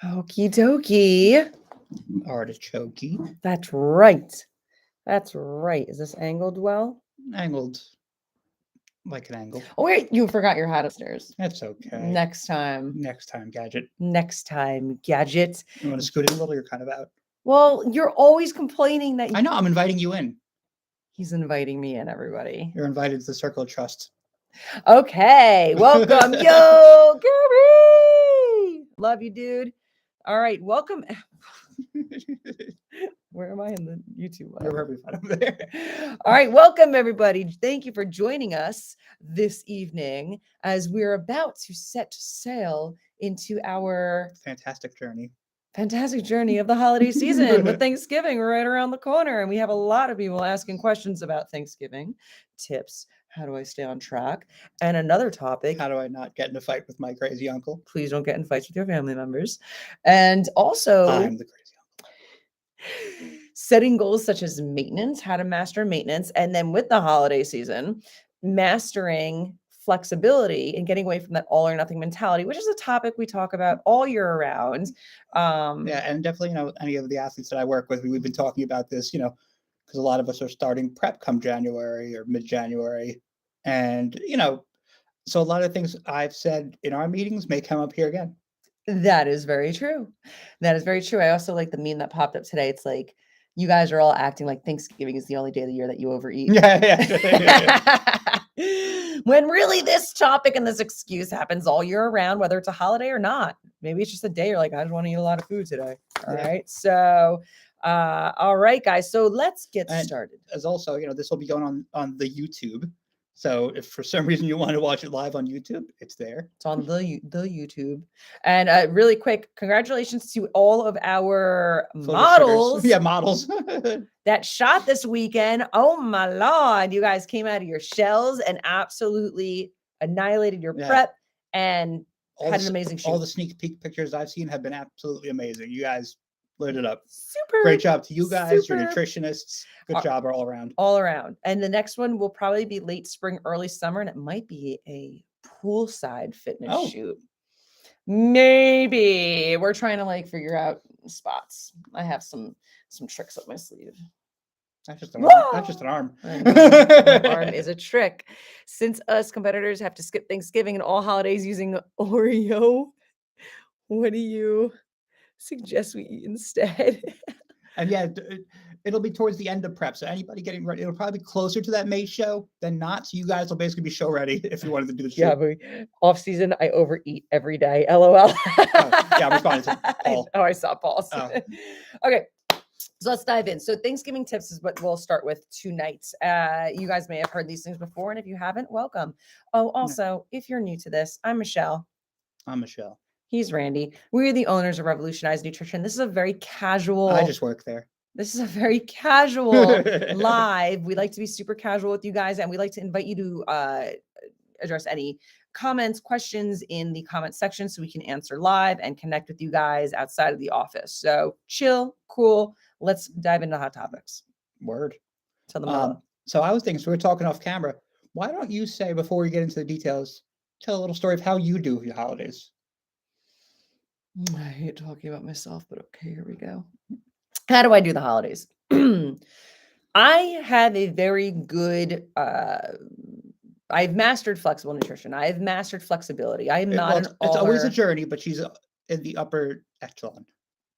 Okie dokie. Artichoke. That's right. That's right. Is this angled well? Angled like an angle. Oh, wait, you forgot your hat upstairs. That's okay. Next time. Next time, Gadget. Next time, gadget. You want to scoot in a little? You're kind of out. Well, you're always complaining that I know. I'm inviting you in. he's inviting me in, everybody. You're invited to the circle of trust. Okay, welcome, yo, Gary. Love you, dude. All right, welcome. Where am I in the YouTube You're live? perfectly fine over there. All right, welcome everybody. Thank you for joining us this evening as we're about to set sail into our Fantastic journey. fantastic journey of the holiday season with Thanksgiving right around the corner. And we have a lot of people asking questions about Thanksgiving tips. How do I stay on track? And another topic, How do I not get in a fight with my crazy uncle? please don't get in fights with your family members. And also, I'm the crazy setting goals such as maintenance, how to master maintenance, and then with the holiday season, mastering flexibility and getting away from that all or nothing mentality, which is a topic we talk about all year around. Yeah, and definitely, any of the athletes that I work with, we've been talking about this, because a lot of us are starting prep come January or mid-January. And, so a lot of things I've said in our meetings may come up here again. That is very true. That is very true. I also like the meme that popped up today. It's like, you guys are all acting like Thanksgiving is the only day of the year that you overeat. Yeah. When really this topic and this excuse happens all year around, whether it's a holiday or not. Maybe it's just a day you're like, I just want to eat a lot of food today. All Yeah. right. So, all right, guys. So let's get And started. as also, this will be going on the YouTube. So if for some reason you want to watch it live on YouTube, it's there. It's on the YouTube. And really quick, congratulations to all of our Photo models. shooters. Yeah, models. That shot this weekend. Oh my Lord. You guys came out of your shells and absolutely annihilated your Yeah. prep and All had the an s- amazing shoot. All the sneak peek pictures I've seen have been absolutely amazing. You guys lit it up. Super. Great job to you guys, your Super. nutritionists. Good job all around. All around. And the next one will probably be late spring, early summer, and it might be a poolside fitness shoot. Maybe. We're trying to figure out spots. I have some tricks up my sleeve. That's just an arm. That's just an arm. An arm is a trick. Since us competitors have to skip Thanksgiving and all holidays using Oreo, what do you suggest we eat instead? And yeah, it'll be towards the end of prep. So anybody getting ready, it'll probably be closer to that May show than not. So you guys will basically be show ready if you wanted to do the show. Yeah, but off season, I overeat every day. LOL. Yeah, I'm responding to Paul. I saw Paul's. Oh. Okay. So let's dive in. So Thanksgiving tips is what we'll start with tonight. You guys may have heard these things before, and if you haven't, welcome. Oh, also, if you're new to this, I'm Michelle. I'm Michelle. He's Randy. We're the owners of Revolutionized Nutrition. This is a very casual. I just work there. This is a very casual live. We like to be super casual with you guys, and we like to invite you to address any comments, questions in the comment section so we can answer live and connect with you guys outside of the office. So chill, cool. Let's dive into hot topics. Word. Tell them so I was thinking, so we're talking off camera. Why don't you say, before we get into the details, tell a little story of how you do your holidays? I hate talking about myself, but okay, here we go. How do I do the holidays? I have a very good, I've mastered flexible nutrition. I've mastered flexibility. I am not it's always a journey, but she's in the upper echelon.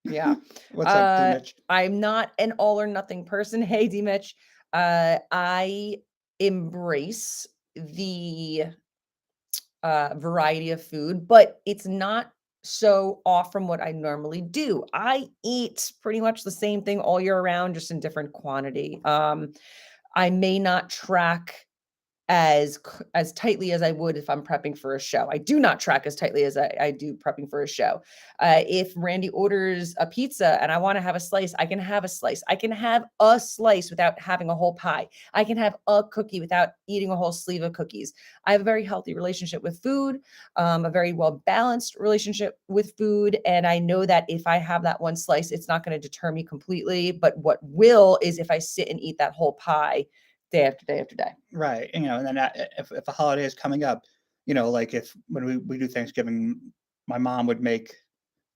Yeah. What's up, D-Mitch? I'm not an all or nothing person. Hey, D-Mitch. I embrace the variety of food, but it's not so off from what I normally do. I eat pretty much the same thing all year round, just in different quantity. I may not track as tightly as I would if I'm prepping for a show. I do not track as tightly as I do prepping for a show. If Randy orders a pizza and I want to have a slice, I can have a slice. I can have a slice without having a whole pie. I can have a cookie without eating a whole sleeve of cookies. I have a very healthy relationship with food, a very well-balanced relationship with food. And I know that if I have that one slice, it's not going to deter me completely. But what will is if I sit and eat that whole pie day after day after day. Right. And then if a holiday is coming up, like when we do Thanksgiving, my mom would make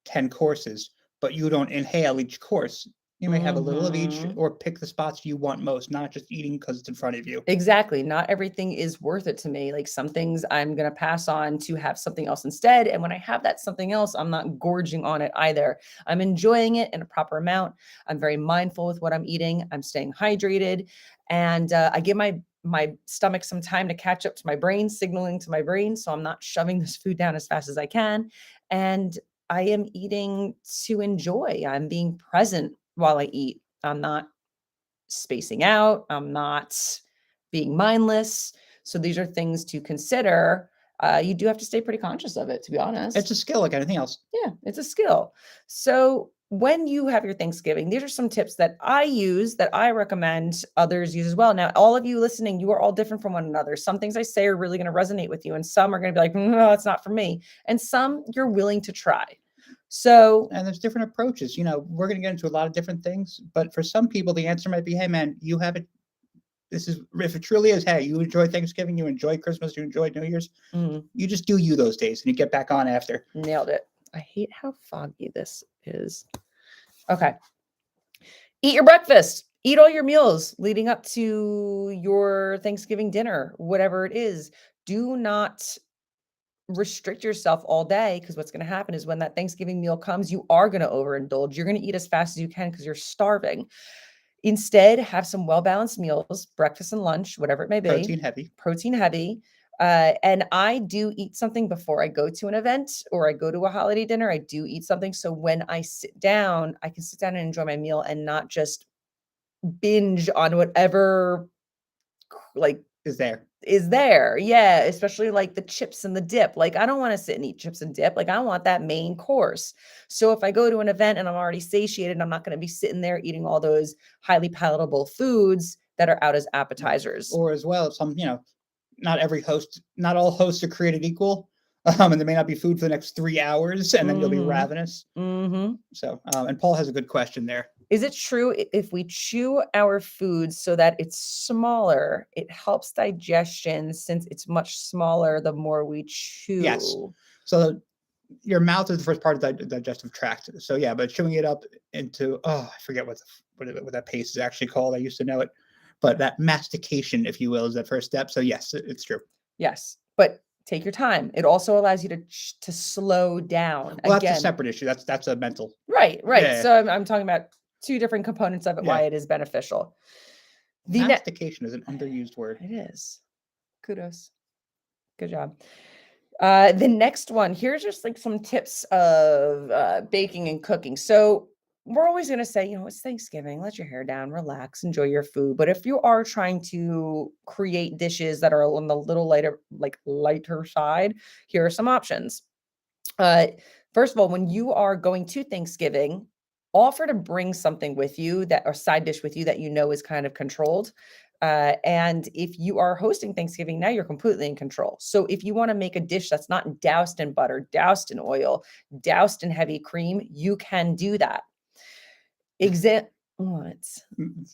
10 courses, but you don't inhale each course. You may have a little of each Mhm. or pick the spots you want most, not just eating because it's in front of you. Exactly. Not everything is worth it to me. Like some things I'm going to pass on to have something else instead. And when I have that something else, I'm not gorging on it either. I'm enjoying it in a proper amount. I'm very mindful with what I'm eating. I'm staying hydrated, and I give my stomach some time to catch up to my brain, signaling to my brain. So I'm not shoving this food down as fast as I can. And I am eating to enjoy. I'm being present while I eat. I'm not spacing out. I'm not being mindless. So these are things to consider. You do have to stay pretty conscious of it, to be It's honest. a skill like anything else. Yeah, it's a skill. So when you have your Thanksgiving, these are some tips that I use that I recommend others use as well. Now, all of you listening, you are all different from one another. Some things I say are really going to resonate with you, and some are going to be like, no, it's not for me. And some you're willing to try. So, And there's different approaches. We're going to get into a lot of different things, but for some people, the answer might be, hey, man, you have it. This is, if it truly is, hey, you enjoy Thanksgiving, you enjoy Christmas, you enjoy New Year's, mm, you just do you those days and you get back on after. nailed it. I hate how foggy this is. Okay. Eat your breakfast. Eat all your meals leading up to your Thanksgiving dinner, whatever it is. Do not restrict yourself all day, because what's going to happen is when that Thanksgiving meal comes, you are going to overindulge. You're going to eat as fast as you can because you're starving. Instead, have some well balanced meals, breakfast and lunch, whatever it may be, Protein heavy. protein heavy. And I do eat something before I go to an event or I go to a holiday dinner. I do eat something. So when I sit down, I can sit down and enjoy my meal and not just binge on whatever like Is there. is there. Yeah, especially like the chips and the dip. Like I don't want to sit and eat chips and dip. Like I want that main course. So if I go to an event and I'm already satiated, I'm not going to be sitting there eating all those highly palatable foods that are out as appetizers. Or as well, not all hosts are created equal. And there may not be food for the next 3 hours, and then you'll be Mhm. ravenous. Mhm. So, and Paul has a good question there. Is it true if we chew our food so that it's smaller, it helps digestion since it's much smaller the more we Yes. chew? So your mouth is the first part of the digestive tract. So yeah, but chewing it up into, I forget what that paste is actually called. I used to know it, but that mastication, if you will, is that first step. So yes, it's true. Yes, but take your time. It also allows you to slow down. Well, that's a Again, separate issue. That's a mental. right, right. Yeah, So I'm talking about two different components of it, yeah. why it is beneficial. The net Mastication is an underused word. it is. Kudos. Good job. The next one, here's just like some tips of baking and cooking. So we're always going to say, it's Thanksgiving, let your hair down, relax, enjoy your food. But if you are trying to create dishes that are on the little lighter, like lighter side, here are some options. Uh, First of all, when you are going to Thanksgiving, offer to bring something with you that or side dish with you that you know is kind of controlled. And if you are hosting Thanksgiving, now you're completely in control. So if you want to make a dish that's not doused in butter, doused in oil, doused in heavy cream, you can do that. What? Mm,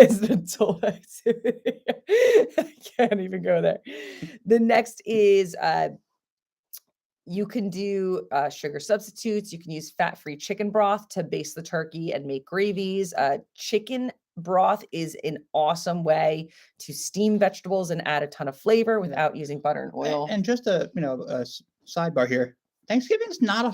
Is the tool activity. I can't even go there. The next is you can do sugar substitutes. You can use fat-free chicken broth to baste the turkey and make gravies. Chicken broth is an awesome way to steam vegetables and add a ton of flavor yeah. without using butter and oil. And just a sidebar here. Thanksgiving's not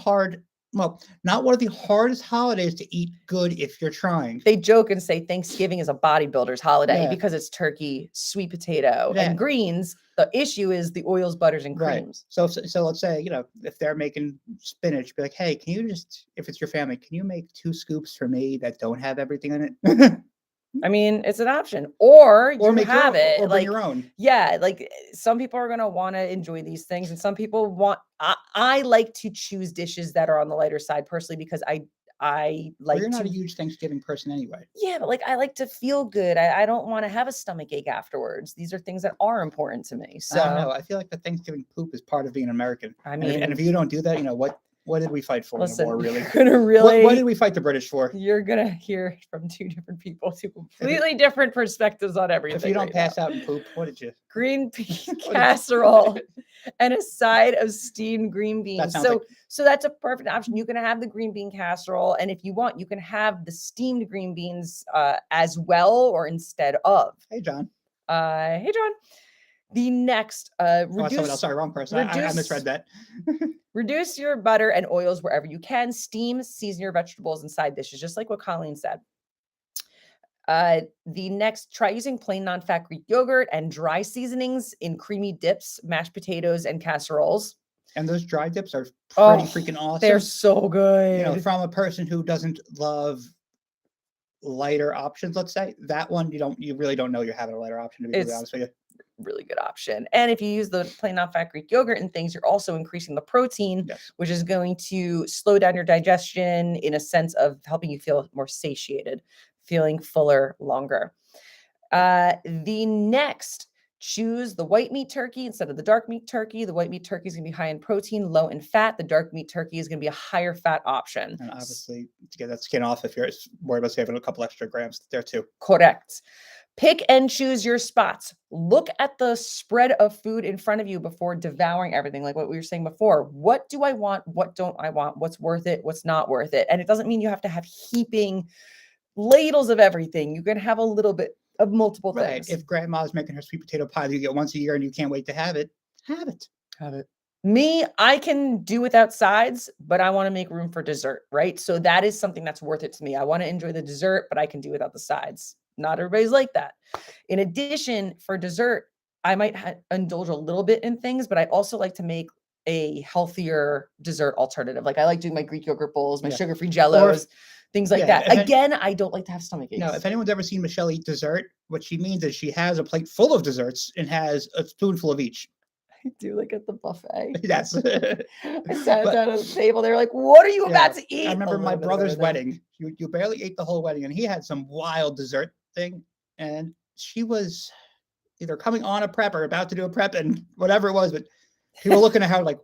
not one of the hardest holidays to eat good if you're trying. They joke and say Thanksgiving is a bodybuilder's holiday Yeah. because it's turkey, sweet potato, Yeah. and greens. The issue is the oils, butters, and Right. creams. So let's say, if they're making spinach, be like, hey, can you just, if it's your family, can you make 2 scoops for me that don't have everything in it? I mean, it's an option. Or Or you make your have own, or it. bring Like, your own. yeah, like some people are gonna want to enjoy these things, and some people want. I like to choose dishes that are on the lighter side personally because I Well, like you're not a to. huge Thanksgiving person anyway. Yeah, but like I like to feel good. I don't want to have a stomach ache afterwards. These are things that are important to me. I don't know. So I feel like the Thanksgiving poop is part of being American. I And if mean, you don't do that, you know what? What did we fight for in the war, Listen, really? you're gonna What did really we fight the British for? you're gonna hear from two different people, two If it, completely different perspectives on if you everything don't right now. pass out and poop, what did you? Green bean What did you? casserole and a side of steamed green That beans. sounds like. So that's a perfect option. You can have the green bean casserole, and if you want, you can have the steamed green beans as well or instead of. Hey, John. Hey, John. The next, Oh, someone else. Sorry, wrong person. I misread that. reduce your butter and oils wherever you can. Steam, season your vegetables and side dishes, just like what Colleen said. The next, try using plain non-fat Greek yogurt and dry seasonings in creamy dips, mashed potatoes, and casseroles. And those dry dips are Oh, pretty freaking awesome. they're so good. From a person who doesn't love lighter options, let's say, that one you really don't know you're having a lighter option, to be really honest with you. Really good option. And if you use the plain non-fat Greek yogurt and things, you're also increasing the protein, Yes. which is going to slow down your digestion in a sense of helping you feel more satiated, feeling fuller longer. The next, choose the white meat turkey instead of the dark meat turkey. The white meat turkey is going to be high in protein, low in fat. The dark meat turkey is going to be a higher fat option. And obviously, to get that skin off if you're worried about saving a couple extra grams there too. Correct. Pick and choose your spots. Look at the spread of food in front of you before devouring everything, like what we were saying before. What do I want? What don't I want? What's worth it? What's not worth it? And it doesn't mean you have to have heaping ladles of everything. You can have a little bit of multiple things. If grandma's making her sweet potato pie that you get once a year and you can't wait to have it, have it. Have it. Me, I can do without sides, but I want to make room for dessert, right? So that is something that's worth it to me. I want to enjoy the dessert, but I can do without the sides. Not everybody's like that. In addition, for dessert, I might indulge a little bit in things, but I also like to make a healthier dessert alternative. Like I like doing my Greek yogurt bowls, my sugar-free jellos, things like that. Again, I don't like to have stomach aches. No, if anyone's ever seen Michelle eat dessert, what she means is she has a plate full of desserts and has a spoonful of each. I do, like at the buffet. Yes. I sat down at the table. They were like, "What are you about to eat?" I remember my brother's wedding. You barely ate the whole wedding, and he had some wild dessert thing. And she was either coming on a prep or about to do a prep, and whatever it was, but people looking at her like.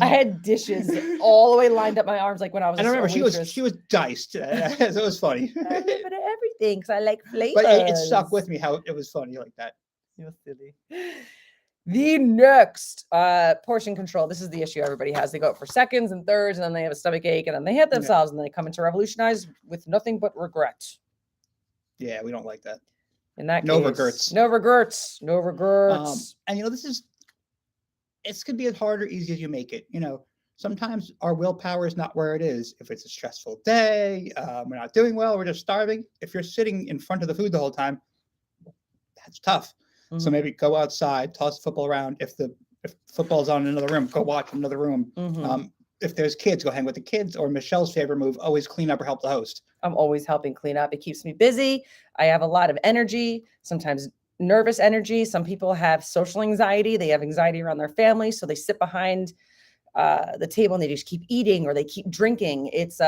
I had dishes all the way lined up my arms, like when I was. And I remember she was diced. So it was funny. A little bit of everything, because I like flavors. But it stuck with me how it was funny like that. You're silly. The next portion control. This is the issue everybody has. They go up for seconds and thirds, and then they have a stomach ache, and then they hit themselves, and then they come into revolutionize with nothing but regret. Yeah, we don't like that. In that no case, regrets. No regrets. No regrets. And it's gonna be as hard or easy as you make it. Sometimes our willpower is not where it is. If it's a stressful day, we're not doing well, we're just starving. If you're sitting in front of the food the whole time, that's tough. Mm-hmm. So maybe go outside, toss the football around. If football's on in another room, go watch in another room. Mm-hmm. If there's kids, go hang with the kids. Or Michelle's favorite move, always clean up or help the host. I'm always helping clean up. It keeps me busy. I have a lot of energy, sometimes nervous energy. Some people have social anxiety. They have anxiety around their family. So they sit behind the table and they just keep eating or they keep drinking. It's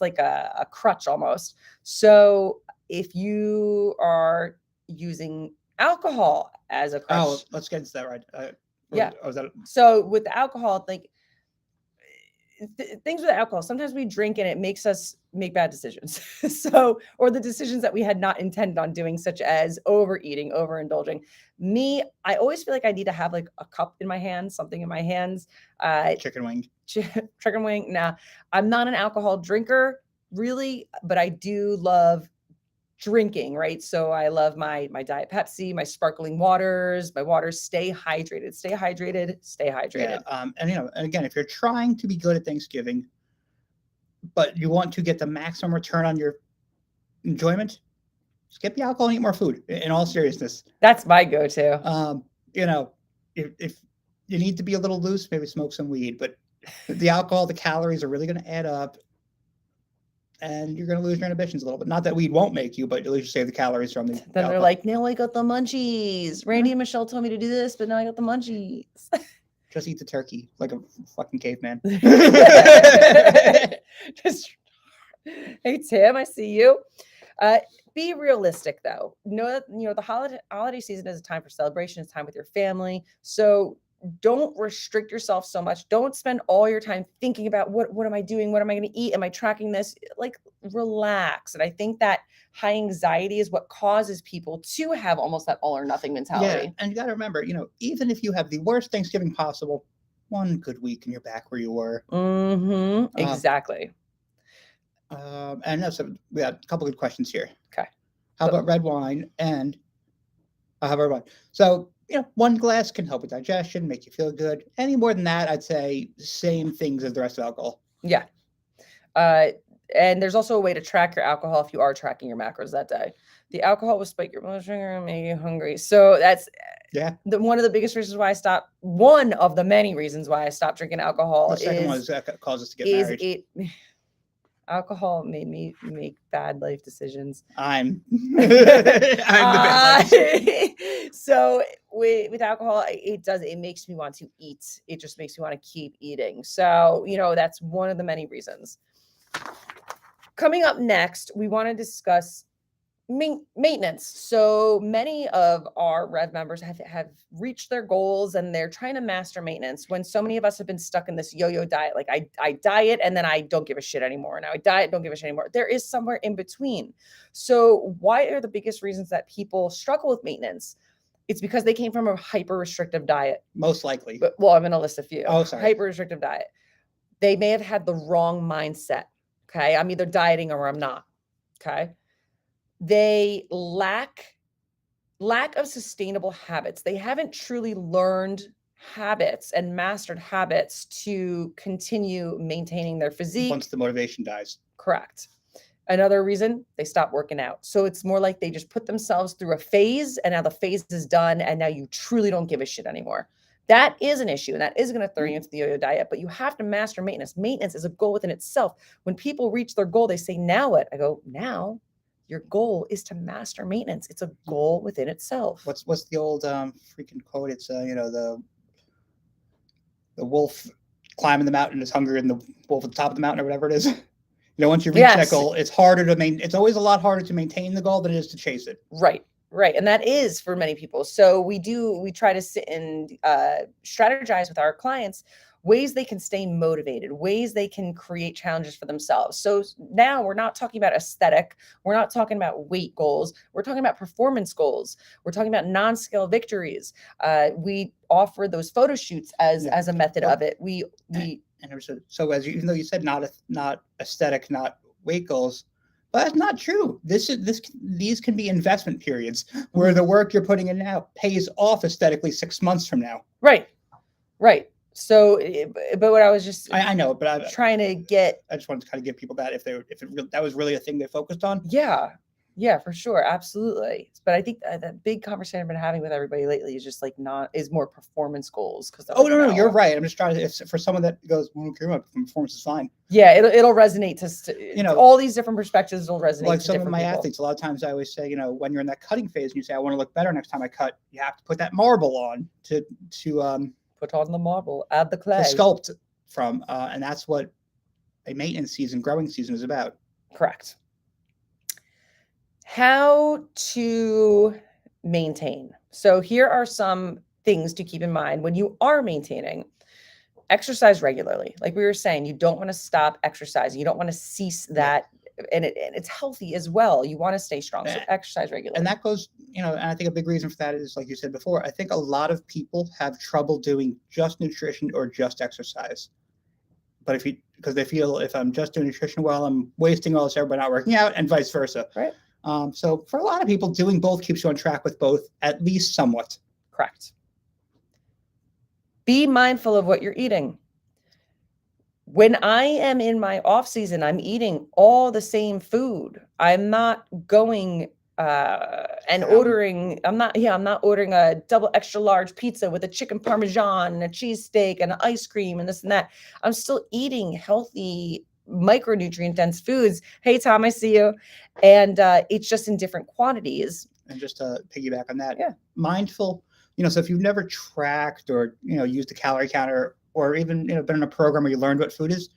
like a crutch almost. So if you are using alcohol as a crutch. Oh, let's get into that right. Yeah. So with the alcohol, like things with alcohol, sometimes we drink and it makes us make bad decisions. Or the decisions that we had not intended on doing, such as overeating, overindulging. Me, I always feel like I need to have like a cup in my hands, something in my hands. Chicken wing. Chicken wing. Nah, I'm not an alcohol drinker really, but I do love drinking, right? So I love my Diet Pepsi, my sparkling waters, my waters. Stay hydrated, stay hydrated, stay hydrated. Yeah, and again, if you're trying to be good at Thanksgiving, but you want to get the maximum return on your enjoyment, skip the alcohol and eat more food. In all seriousness, that's my go-to. If you need to be a little loose, maybe smoke some weed, but the alcohol, the calories are really going to add up. And you're going to lose your inhibitions a little bit. Not that weed won't make you, but at least you save the calories from the Then alcohol. They're like, now I got the munchies. Randy and Michelle told me to do this, but now I got the munchies. Just eat the turkey like a fucking caveman. Hey, Tim, I see you. Be realistic, though. Know that the holiday season is a time for celebration. It's time with your family. So don't restrict yourself so much. Don't spend all your time thinking about what am I doing? What am I going to eat? Am I tracking this? Like, relax. And I think that high anxiety is what causes people to have almost that all or nothing Yeah, mentality. and you got to remember, even if you have the worst Thanksgiving possible, one good week and you're back where you were. Exactly. And so we got a couple good questions here. Okay. How about red wine and how about red wine? So, one glass can help with digestion, make you feel good. Any more than that, I'd say same things as the rest of alcohol. Yeah. And there's also a way to track your alcohol if you are tracking your macros that day. The alcohol will spike your blood sugar and make you hungry. So that's one of the biggest reasons why I stopped. One of the many reasons why I stopped drinking alcohol The second one is that causes us to get married. Alcohol made me make bad life decisions. I'm the bad life. So with alcohol, it makes me want to eat. It just makes me want to keep eating. So, that's one of the many reasons. Coming up next, we want to discuss maintenance. So many of our REV members have reached their goals and they're trying to master maintenance, when so many of us have been stuck in this yo-yo diet. Like, I diet and then I don't give a shit anymore. Now I diet, don't give a shit anymore. There is somewhere in between. So why are the biggest reasons that people struggle with maintenance? It's because they came from a hyper restrictive diet. Most likely. Well, I'm going to list a few. Oh, sorry. Hyper restrictive diet. They may have had the wrong mindset. Okay. I'm either dieting or I'm not. Okay. They lack of sustainable habits. They haven't truly learned habits and mastered habits to continue maintaining their physique. Once the motivation dies. Correct. Another reason, they stop working out. So it's more like they just put themselves through a phase and now the phase is done and now you truly don't give a shit anymore. That is an issue and that is going to throw you into the yo-yo diet, but you have to master maintenance. Maintenance is a goal within itself. When people reach their goal, they say, now what? I go, now your goal is to master maintenance. It's a goal within itself. What's the old freaking quote? It's the wolf climbing the mountain is hungrier than the wolf at the top of the mountain, or whatever it is. Once you reach that goal, it's harder to maintain. It's always a lot harder to maintain the goal than it is to chase it. Right. And that is for many people. So we try to sit and strategize with our clients ways they can stay motivated, ways they can create challenges for themselves. So now we're not talking about aesthetic. We're not talking about weight goals. We're talking about performance goals. We're talking about non-scale victories. We offer those photo shoots as a method of it. So even though you said not aesthetic, not weight goals, but that's not true. These can be investment periods where the work you're putting in now pays off aesthetically 6 months from now. Right. So, but what I was just I know, but I just wanted to kind of give people that if that was really a thing they focused on. Yeah, for sure. Absolutely. But I think that big conversation I've been having with everybody lately is just like is more performance goals. No, you're right. I'm just trying to, if for someone that goes, well, okay, my performance is fine. Yeah, it'll resonate to, all these different perspectives will resonate. Like some of my athletes, a lot of times I always say, when you're in that cutting phase and you say, I want to look better next time I cut, you have to put that marble on to put on the marble, add the clay. To sculpt from, and that's what a maintenance season, growing season is about. Correct. How to maintain. So here are some things to keep in mind when you are maintaining. Exercise regularly. Like we were saying, you don't want to stop exercising. You don't want to cease that. And it's healthy as well. You want to stay strong. So exercise regularly. And that goes, and I think a big reason for that is, like you said before, I think a lot of people have trouble doing just nutrition or just exercise. But because they feel if I'm just doing nutrition well, I'm wasting all this effort by not working out, and vice versa. Right. So for a lot of people, doing both keeps you on track with both, at least somewhat. Correct. Be mindful of what you're eating. When I am in my off season, I'm eating all the same food. I'm not going and ordering. I'm not ordering a double extra large pizza with a chicken parmesan and a cheesesteak and an ice cream and this and that. I'm still eating healthy, micronutrient dense foods. Hey, Tom, I see you. And it's just in different quantities. And just to piggyback on that, mindful, so if you've never tracked or, used a calorie counter or even, been in a program where you learned what food is,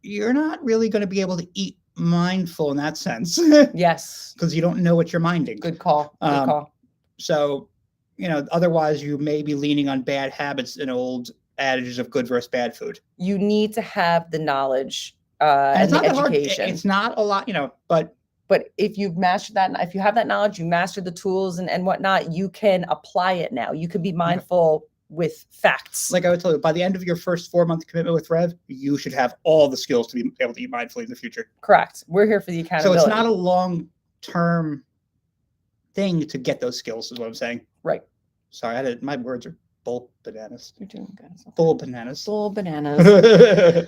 you're not really going to be able to eat mindful in that sense. Yes. Because you don't know what you're minding. Good call. So otherwise you may be leaning on bad habits and old adages of good versus bad food. You need to have the knowledge And and it's the not that hard. education. It's not a lot, but if you've mastered that, if you have that knowledge, you master the tools and whatnot, you can apply it now. You can be mindful with facts. like I would tell you, by the end of your first 4-month commitment with REV, you should have all the skills to be able to eat mindfully in the future. Correct. We're here for the accountability. So it's not a long-term thing to get those skills, is what I'm saying. Right. Sorry, my words are full bananas. You're doing good. Full bananas. Full bananas.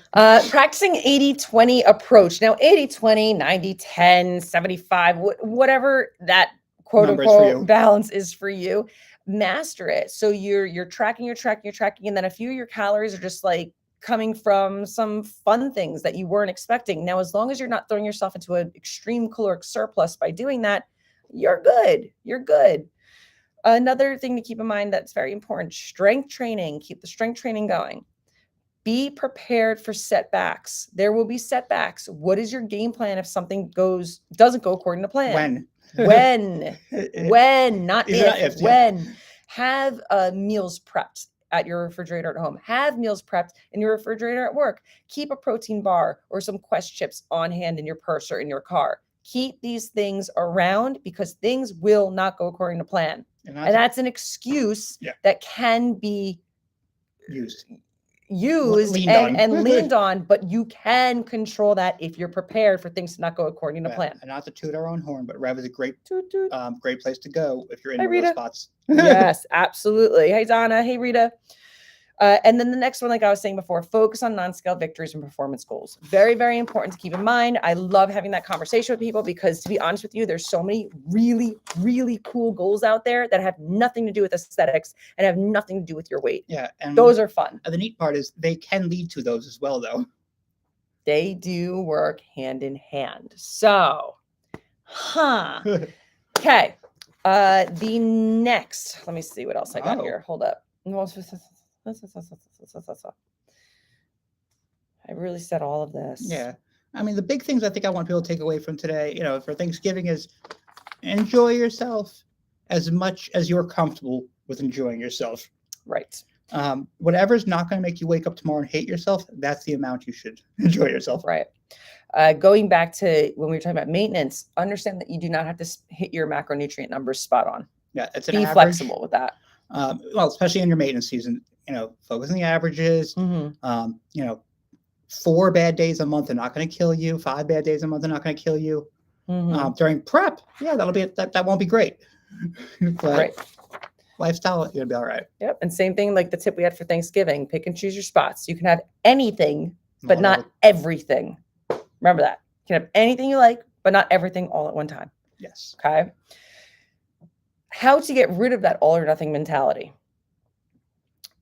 Practicing 80-20 approach. Now, 80-20, 90-10, 75, whatever that quote unquote balance is for you, master it. So you're tracking, and then a few of your calories are just like coming from some fun things that you weren't expecting. Now, as long as you're not throwing yourself into an extreme caloric surplus by doing that, you're good. You're good. Another thing to keep in mind that's very important, strength training. Keep the strength training going. Be prepared for setbacks. There will be setbacks. What is your game plan if something doesn't go according to plan? When, not if, when. Have meals prepped at your refrigerator at home. Have meals prepped in your refrigerator at work. Keep a protein bar or some Quest chips on hand in your purse or in your car. Keep these things around because things will not go according to plan. And that's an excuse that can be used and leaned on, but you can control that if you're prepared for things to not go according to plan. And not to toot our own horn, but REV is a great place to go if you're in one of those spots. Yes, absolutely. Hey, Donna. Hey, Rita. And then the next one, like I was saying before, focus on non-scale victories and performance goals. Very, very important to keep in mind. I love having that conversation with people because, to be honest with you, there's so many really, really cool goals out there that have nothing to do with aesthetics and have nothing to do with your weight. Yeah. And those are fun. The neat part is they can lead to those as well, though. They do work hand in hand. So, okay. The next, let me see what else I got here. Hold up. I really said all of this. Yeah. I mean, the big things I think I want people to take away from today, for Thanksgiving is enjoy yourself as much as you're comfortable with enjoying yourself. Right. Whatever's not going to make you wake up tomorrow and hate yourself, that's the amount you should enjoy yourself. Right. Going back to when we were talking about maintenance, understand that you do not have to hit your macronutrient numbers spot on. Yeah. It's Be flexible with that. Well, especially in your maintenance season, focus on the averages. 4 bad days a month are not going to kill you. 5 bad days a month are not going to kill you. During prep, that won't be great. But lifestyle, you're gonna be all right. Yep. And same thing like the tip we had for Thanksgiving. Pick and choose your spots. You can have anything, but not everything. Remember that. You can have anything you like, but not everything all at one time. Yes. Okay. How to get rid of that all or nothing mentality.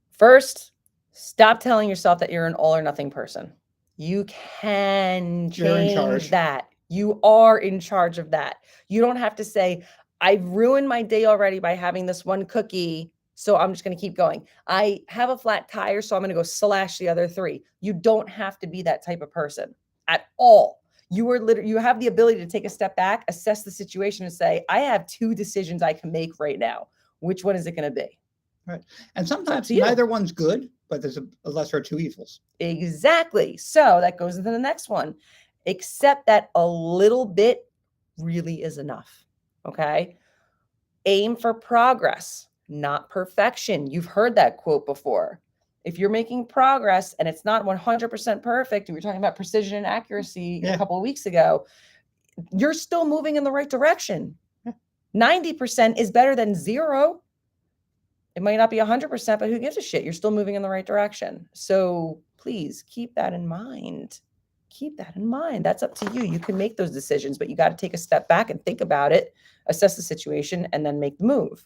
First, stop telling yourself that you're an all or nothing person. You can change that. You are in charge of that. You don't have to say, I've ruined my day already by having this one cookie, so I'm just going to keep going. I have a flat tire, so I'm going to go slash the other 3. You don't have to be that type of person at all. You have the ability to take a step back, assess the situation, and say, I have 2 decisions I can make right now. Which one is it going to be? Right. And sometimes neither one's good, but there's a lesser of 2 evils. Exactly. So that goes into the next one. Accept that a little bit really is enough. Okay. Aim for progress, not perfection. You've heard that quote before. If you're making progress and it's not 100% perfect, we were talking about precision and accuracy a couple of weeks ago, you're still moving in the right direction. 90% is better than 0. It might not be 100%, but who gives a shit? You're still moving in the right direction. So please keep that in mind. Keep that in mind. That's up to you. You can make those decisions, but you got to take a step back and think about it, assess the situation, and then make the move.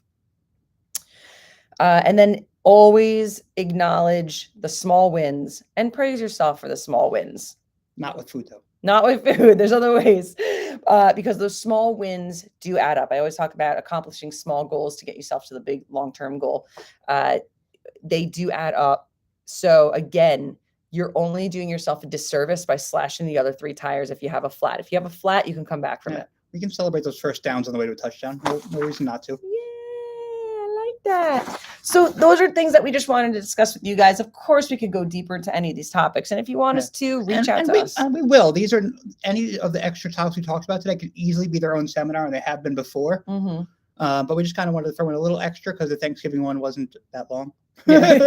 And then always acknowledge the small wins and praise yourself for the small wins. Not with food, though. Not with food. There's other ways because those small wins do add up. I always talk about accomplishing small goals to get yourself to the big long-term goal. They do add up. So again, you're only doing yourself a disservice by slashing the other 3 tires if you have a flat. If you have a flat, you can come back from it. We can celebrate those first downs on the way to a touchdown. No reason not to. Yeah, I like that. So those are things that we just wanted to discuss with you guys. Of course, we could go deeper into any of these topics. And if you want Yeah. us to, reach out and to we us. and we will. These are any of the extra topics we talked about today could easily be their own seminar, and they have been before. Mm-hmm. But we just kind of wanted to throw in a little extra because the Thanksgiving one wasn't that long. Because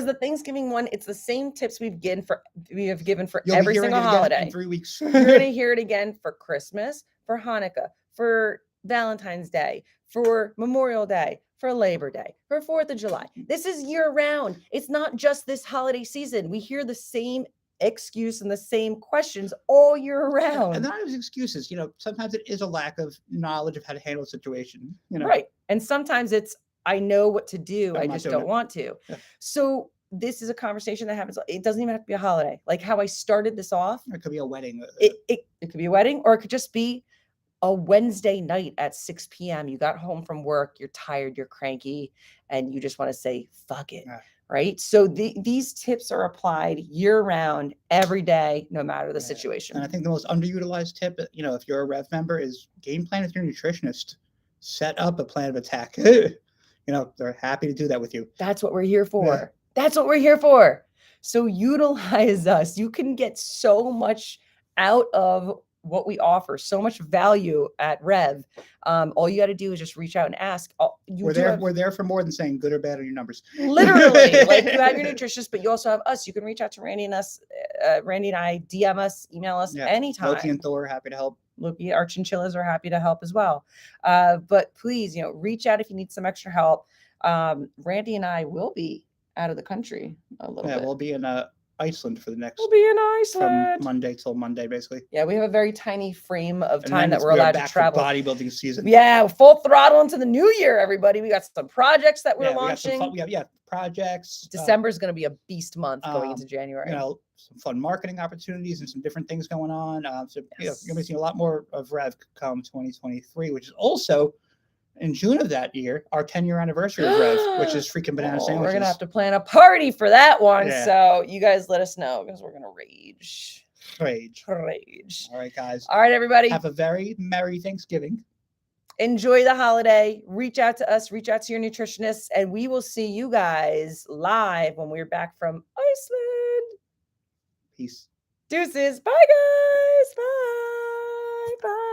the Thanksgiving one, it's the same tips we have given for You'll every be hearing single it again holiday. in 3 weeks. You're going to hear it again for Christmas, for Hanukkah, for Valentine's Day, for Memorial Day, for Labor Day, for 4th of July. This is year round. It's not just this holiday season. We hear the same excuse and the same questions all year round. And not as excuses. Sometimes it is a lack of knowledge of how to handle a situation. Right. And sometimes it's, I know what to do. I'm I not just doing don't it. want to. Yeah. So this is a conversation that happens. It doesn't even have to be a holiday. Like how I started this off. It could be a wedding. It could be a wedding, or it could just be a Wednesday night at 6 p.m. You got home from work, you're tired, you're cranky, and you just want to say, fuck it. Yeah. Right. So these tips are applied year round, every day, no matter the situation. And I think the most underutilized tip, if you're a REV member, is game plan with your nutritionist. Set up a plan of attack. They're happy to do that with you. That's what we're here for. Yeah. That's what we're here for. So utilize us. You can get so much out of what we offer, so much value at REV. All you got to do is just reach out and ask. We're there for more than saying good or bad on your numbers. Literally, like you have your nutritionist, but you also have us. You can reach out to Randy and us, Randy and I, DM us, email us anytime. Loki and Thor are happy to help. Loki, our chinchillas are happy to help as well. But please, reach out if you need some extra help. Randy and I will be out of the country a little bit. We'll be in Iceland for the next. We'll be in Iceland from Monday till Monday, basically. Yeah, we have a very tiny frame of And time then that we're allowed to back travel. for bodybuilding season. Yeah, full throttle into the new year, everybody. We got some projects that we're launching. We have projects. December is going to be a beast month going into January. Some fun marketing opportunities and some different things going on. You're going to be seeing a lot more of REV come 2023, which is also in June of that year, our 10-year anniversary of REV, which is freaking banana sandwiches. We're going to have to plan a party for that one. Yeah. So you guys let us know because we're going to rage. All right, guys. All right, everybody. Have a very Merry Thanksgiving. Enjoy the holiday. Reach out to us. Reach out to your nutritionist. And we will see you guys live when we're back from Iceland. Peace. Deuces. Bye, guys. Bye. Bye.